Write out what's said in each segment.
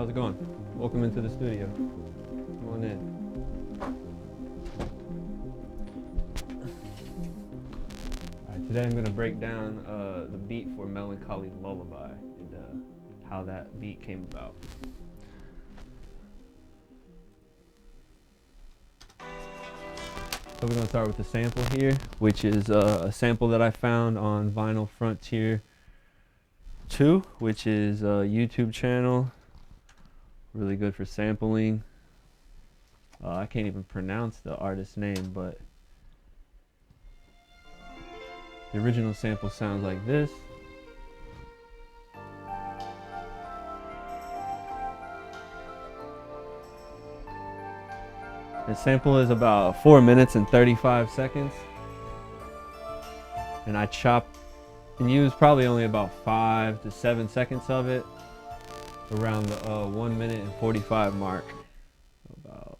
how's it going? Welcome into the studio. Come on in. Alright, today I'm going to break down the beat for Melancholy Lullaby and how that beat came about. So we're going to start with the sample here, which is a sample that I found on Vinyl Frontier 2, which is a YouTube channel. Really good for sampling. I can't even pronounce the artist's name, but the original sample sounds like this. The sample is about 4 minutes and 35 seconds. And I chopped and used probably only about 5 to 7 seconds of it around the 1 minute and 45 mark. About.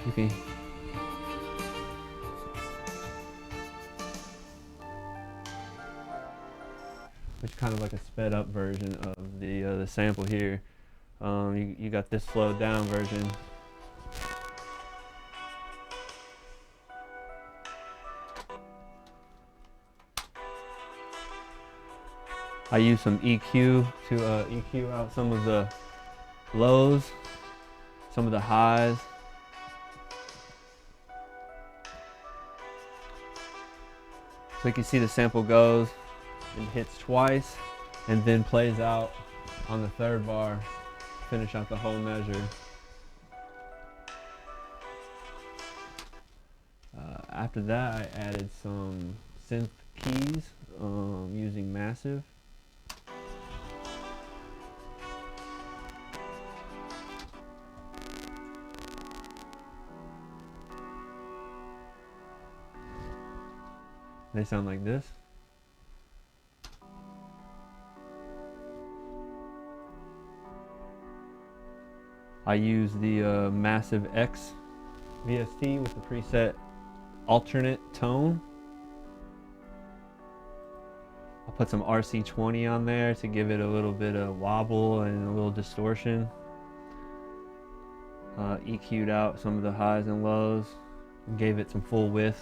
Okay. Which is kind of like a sped up version of the sample here. You got this slowed down version. I use some EQ to EQ out some of the lows, some of the highs. So you can see the sample goes and hits twice and then plays out on the third bar, finish out the whole measure. After that, I added some synth keys using Massive. They sound like this. I use the Massive X VST with the preset alternate tone. I'll put some RC20 on there to give it a little bit of wobble and a little distortion. EQ'd out some of the highs and lows, and gave it some full width.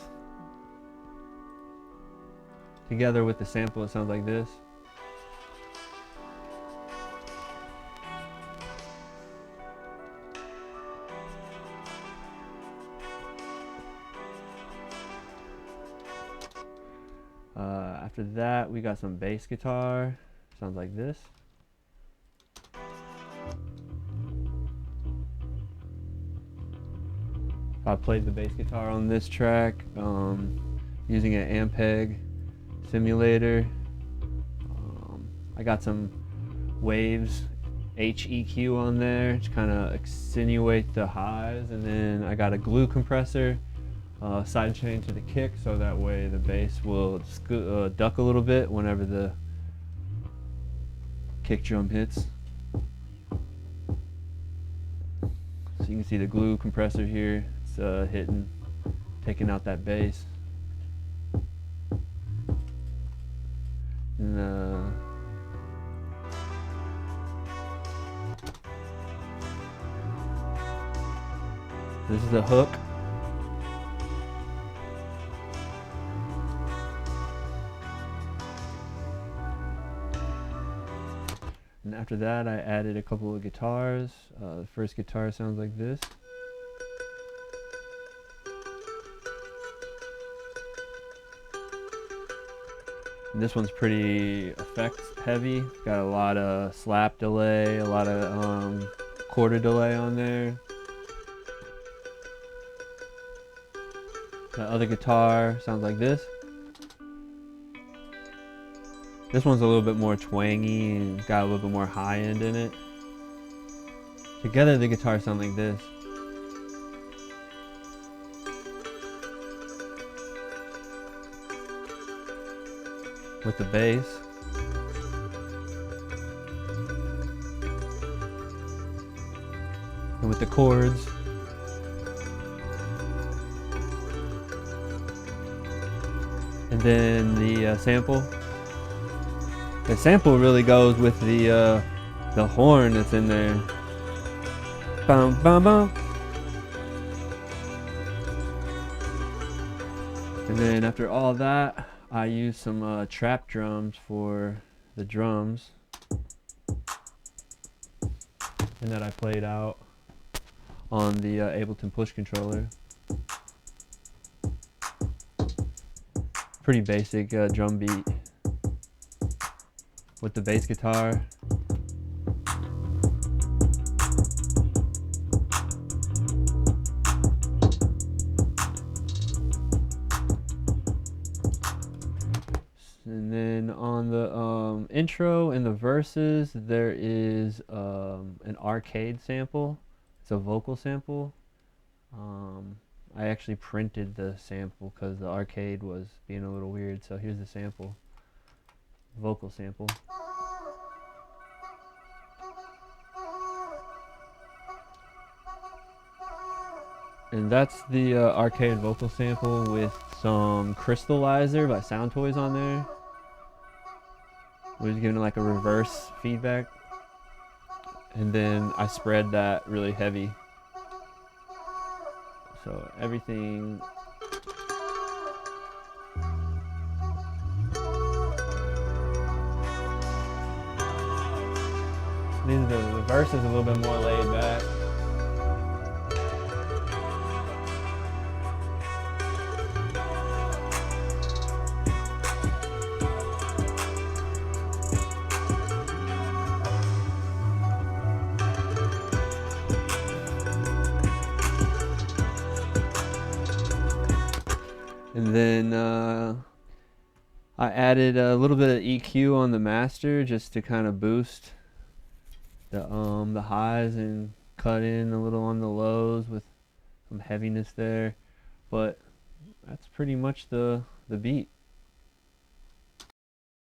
Together with the sample, it sounds like this. After that, we got some bass guitar. Sounds like this. I played the bass guitar on this track using an Ampeg simulator. I got some waves HEQ on there to kind of accentuate the highs, and then I got a glue compressor sidechain to the kick, so that way the bass will duck a little bit whenever the kick drum hits. So you can see the glue compressor here. It's hitting, taking out that bass. And this is the hook. And after that, I added a couple of guitars. The first guitar sounds like this. And this one's pretty effects heavy. Got a lot of slap delay, a lot of quarter delay on there. The other guitar sounds like this. This one's a little bit more twangy and got a little bit more high end in it. Together the guitars sound like this. With the bass. And with the chords. And then the sample. The sample really goes with the horn that's in there. Bum bum bum. And then after all that, I use some trap drums for the drums, and that I played out on the Ableton push controller. Pretty basic drum beat with the bass guitar. And then on the intro and the verses, there is an arcade sample. It's a vocal sample. I actually printed the sample because the arcade was being a little weird. So here's the sample, vocal sample. And that's the arcade vocal sample with some Crystallizer by Sound Toys on there. We're just giving it like a reverse feedback. And then I spread that really heavy. So everything. The verse is a little bit more laid back. And then I added a little bit of EQ on the master just to kind of boost the highs and cut in a little on the lows with some heaviness there. But that's pretty much the beat.